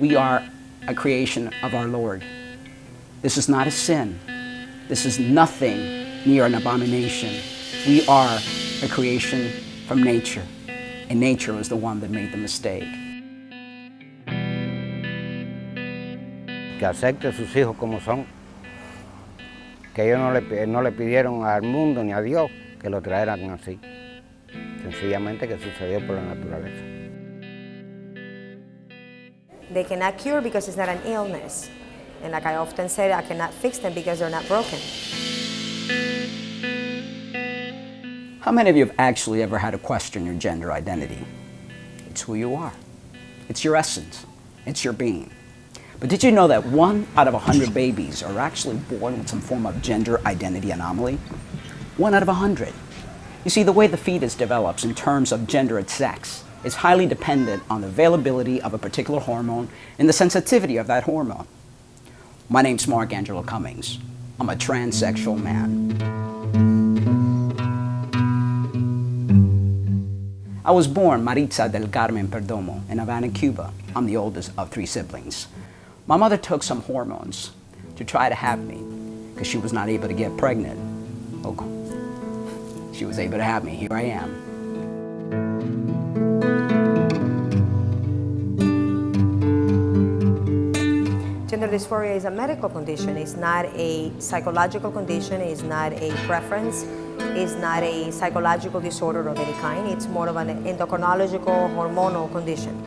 We are a creation of our Lord. This is not a sin. This is nothing near an abomination. We are a creation from nature, and nature was the one that made the mistake. Que acepte a sus hijos como son, que ellos no le pidieron al mundo ni a Dios que lo trajeran así, sencillamente que sucedió por la naturaleza. They cannot cure because it's not an illness. And like I often say, I cannot fix them because they're not broken. How many of you have actually ever had to question your gender identity? It's who you are. It's your essence. It's your being. But did you know that 1 out of 100 babies are actually born with some form of gender identity anomaly? 1 out of 100. You see, the way the fetus develops in terms of gender and sex is highly dependent on the availability of a particular hormone and the sensitivity of that hormone. My name's Mark Angelo Cummings. I'm a transsexual man. I was born Maritza del Carmen Perdomo in Havana, Cuba. I'm the oldest of 3 siblings. My mother took some hormones to try to have me because she was not able to get pregnant. Oh, she was able to have me. Here I am. Gender dysphoria is a medical condition. It's not a psychological condition. It's not a preference. It's not a psychological disorder of any kind. It's more of an endocrinological, hormonal condition.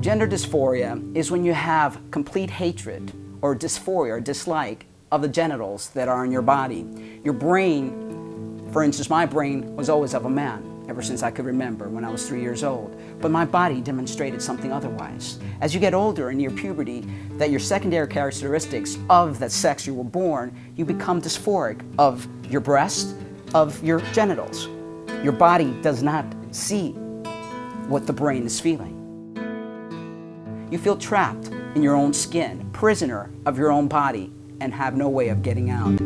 Gender dysphoria is when you have complete hatred or dysphoria or dislike of the genitals that are in your body. Your brain, for instance, my brain was always of a man ever since I could remember when I was 3 years old. But my body demonstrated something otherwise. As you get older and near puberty, that your secondary characteristics of that sex you were born, you become dysphoric of your breast, of your genitals. Your body does not see what the brain is feeling. You feel trapped in your own skin, prisoner of your own body, and have no way of getting out.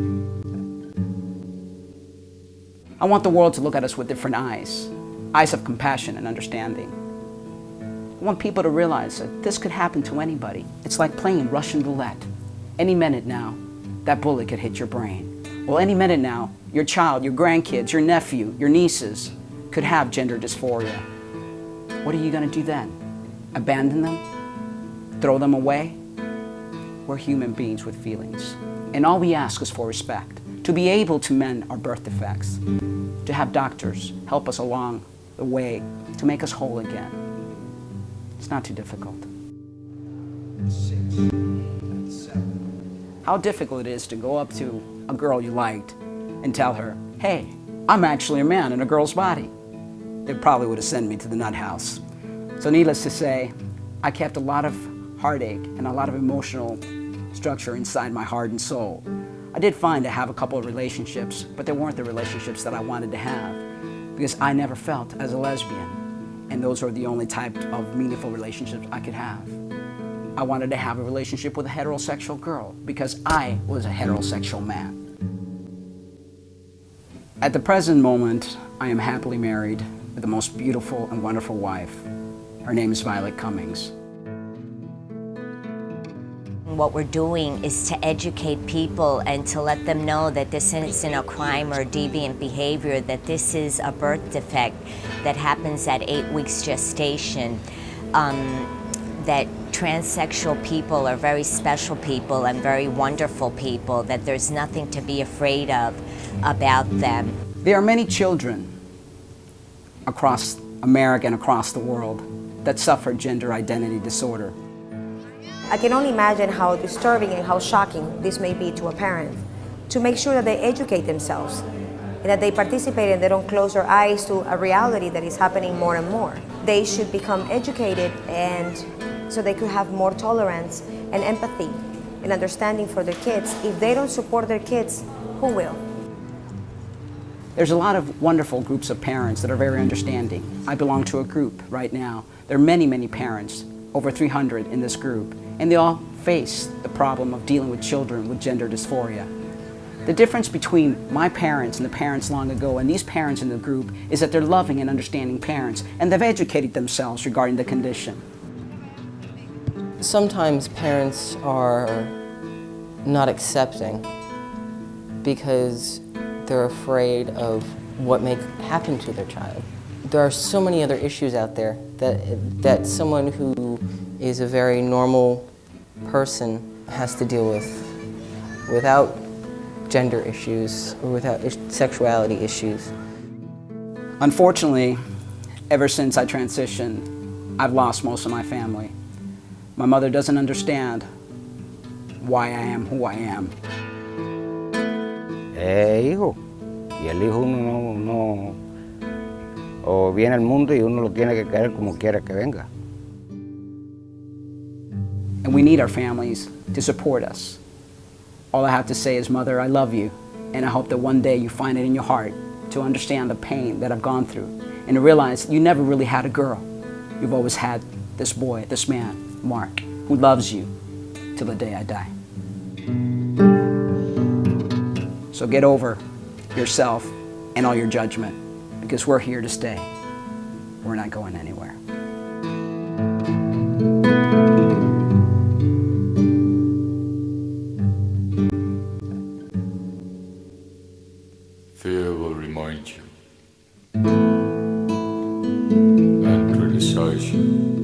I want the world to look at us with different eyes, eyes of compassion and understanding. I want people to realize that this could happen to anybody. It's like playing Russian roulette. Any minute now, that bullet could hit your brain. Well, any minute now, your child, your grandkids, your nephew, your nieces could have gender dysphoria. What are you going to do then? Abandon them? Throw them away? We're human beings with feelings. And all we ask is for respect, to be able to mend our birth defects, to have doctors help us along the way to make us whole again. It's not too difficult. 6 and 7. How difficult it is to go up to a girl you liked and tell her, hey, I'm actually a man in a girl's body. They probably would have sent me to the nut house. So needless to say, I kept a lot of heartache and a lot of emotional structure inside my heart and soul. I did find to have a couple of relationships, but they weren't the relationships that I wanted to have because I never felt as a lesbian, and those are the only type of meaningful relationships I could have. I wanted to have a relationship with a heterosexual girl because I was a heterosexual man. At the present moment, I am happily married with the most beautiful and wonderful wife. Her name is Violet Cummings. What we're doing is to educate people and to let them know that this isn't a crime or deviant behavior, that this is a birth defect that happens at 8 weeks gestation, that transsexual people are very special people and very wonderful people, that there's nothing to be afraid of about them. There are many children across America and across the world that suffer gender identity disorder. I can only imagine how disturbing and how shocking this may be to a parent, to make sure that they educate themselves and that they participate and they don't close their eyes to a reality that is happening more and more. They should become educated, and so they could have more tolerance and empathy and understanding for their kids. If they don't support their kids, who will? There's a lot of wonderful groups of parents that are very understanding. I belong to a group right now. There are many, many parents, over 300 in this group, and they all face the problem of dealing with children with gender dysphoria. The difference between my parents and the parents long ago and these parents in the group is that they're loving and understanding parents, and they've educated themselves regarding the condition. Sometimes parents are not accepting because they're afraid of what may happen to their child. There are so many other issues out there that someone who is a very normal person has to deal with without gender issues or without sexuality issues. Unfortunately, ever since I transitioned, I've lost most of my family. My mother doesn't understand why I am who I am. Hijo, y el hijo uno no, o viene al mundo y uno lo tiene que querer como quiera que venga. And we need our families to support us. All I have to say is, Mother, I love you, and I hope that one day you find it in your heart to understand the pain that I've gone through and to realize you never really had a girl. You've always had this boy, this man, Mark, who loves you till the day I die. So get over yourself and all your judgment, because we're here to stay. We're not going anywhere. Fear will remind you and criticize you.